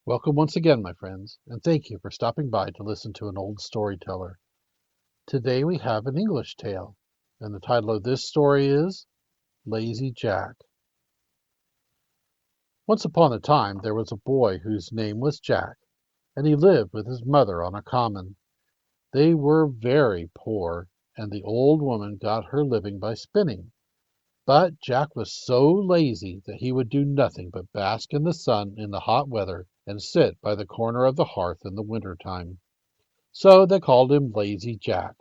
Welcome once again, my friends, and thank you for stopping by to listen to an old storyteller. Today we have an English tale, and the title of this story is Lazy Jack. Once upon a time there was a boy whose name was Jack, and he lived with his mother on a common. They were very poor, and the old woman got her living by spinning. But Jack was so lazy that he would do nothing but bask in the sun in the hot weather and sit by the corner of the hearth in the winter time. So they called him Lazy Jack.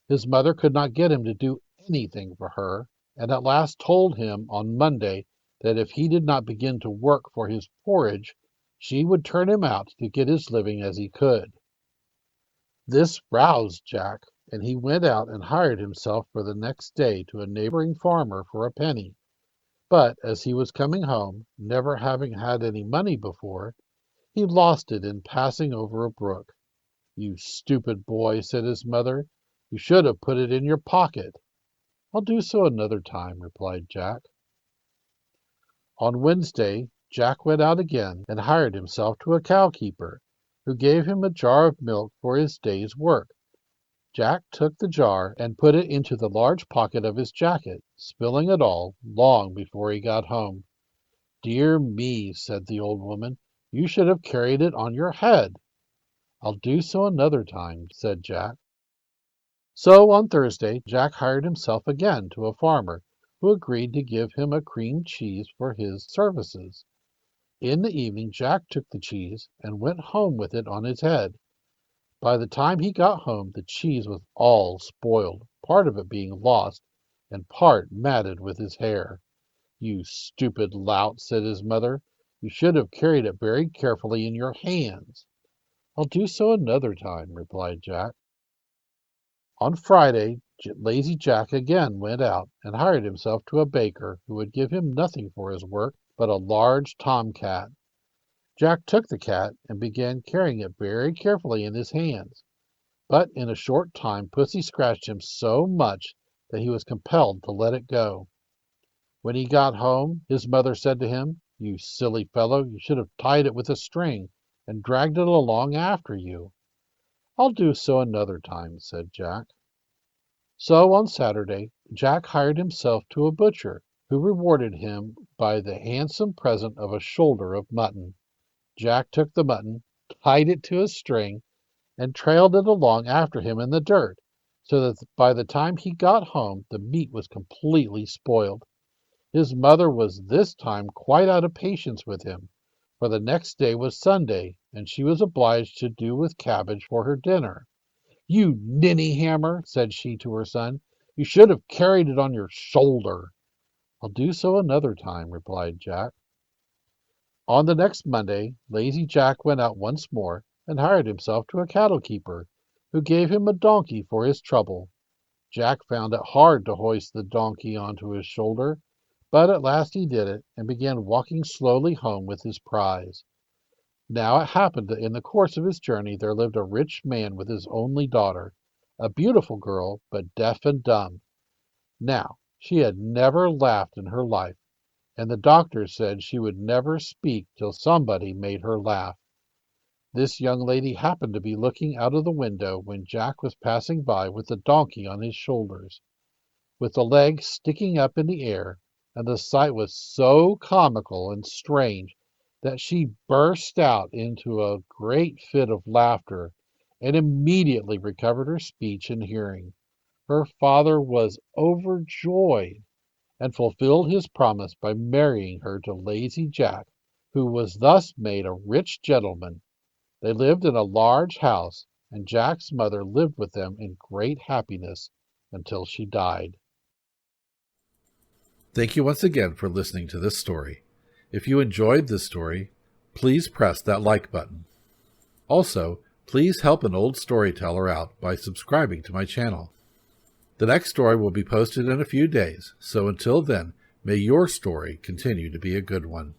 His mother could not get him to do anything for her, and at last told him on Monday that if he did not begin to work for his porridge, she would turn him out to get his living as he could. This roused Jack, and he went out and hired himself for the next day to a neighboring farmer for a penny. But as he was coming home, never having had any money before, he lost it in passing over a brook. "You stupid boy," said his mother, "you should have put it in your pocket." "I'll do so another time," replied Jack. On Wednesday, Jack went out again and hired himself to a cow-keeper, who gave him a jar of milk for his day's work. Jack took the jar and put it into the large pocket of his jacket, spilling it all long before he got home. "Dear me," said the old woman, "you should have carried it on your head." "I'll do so another time," said Jack. So on Thursday, Jack hired himself again to a farmer, who agreed to give him a cream cheese for his services. In the evening Jack took the cheese and went home with it on his head. By the time he got home, the cheese was all spoiled, part of it being lost, and part matted with his hair. "You stupid lout," said his mother, "you should have carried it very carefully in your hands." "I'll do so another time," replied Jack. On Friday, Lazy Jack again went out and hired himself to a baker who would give him nothing for his work but a large tomcat. Jack took the cat and began carrying it very carefully in his hands. But in a short time Pussy scratched him so much that he was compelled to let it go. When he got home, his mother said to him, "You silly fellow, you should have tied it with a string and dragged it along after you." "I'll do so another time," said Jack. So on Saturday, Jack hired himself to a butcher, who rewarded him by the handsome present of a shoulder of mutton. Jack took the mutton, tied it to a string, and trailed it along after him in the dirt, so that by the time he got home the meat was completely spoiled. His mother was this time quite out of patience with him, for the next day was Sunday, and she was obliged to do with cabbage for her dinner. "You ninny hammer," said she to her son, "you should have carried it on your shoulder." "I'll do so another time," replied Jack. On the next Monday, Lazy Jack went out once more and hired himself to a cattle keeper, who gave him a donkey for his trouble. Jack found it hard to hoist the donkey onto his shoulder, but at last he did it and began walking slowly home with his prize. Now it happened that in the course of his journey there lived a rich man with his only daughter, a beautiful girl, but deaf and dumb. Now she had never laughed in her life, and the doctor said she would never speak till somebody made her laugh. This young lady happened to be looking out of the window when Jack was passing by with the donkey on his shoulders, with the legs sticking up in the air, and the sight was so comical and strange that she burst out into a great fit of laughter, and immediately recovered her speech and hearing. Her father was overjoyed, and fulfilled his promise by marrying her to Lazy Jack, who was thus made a rich gentleman. They lived in a large house, and Jack's mother lived with them in great happiness until she died. Thank you once again for listening to this story. If you enjoyed this story, please press that like button. Also, please help an old storyteller out by subscribing to my channel. The next story will be posted in a few days, so until then, may your story continue to be a good one.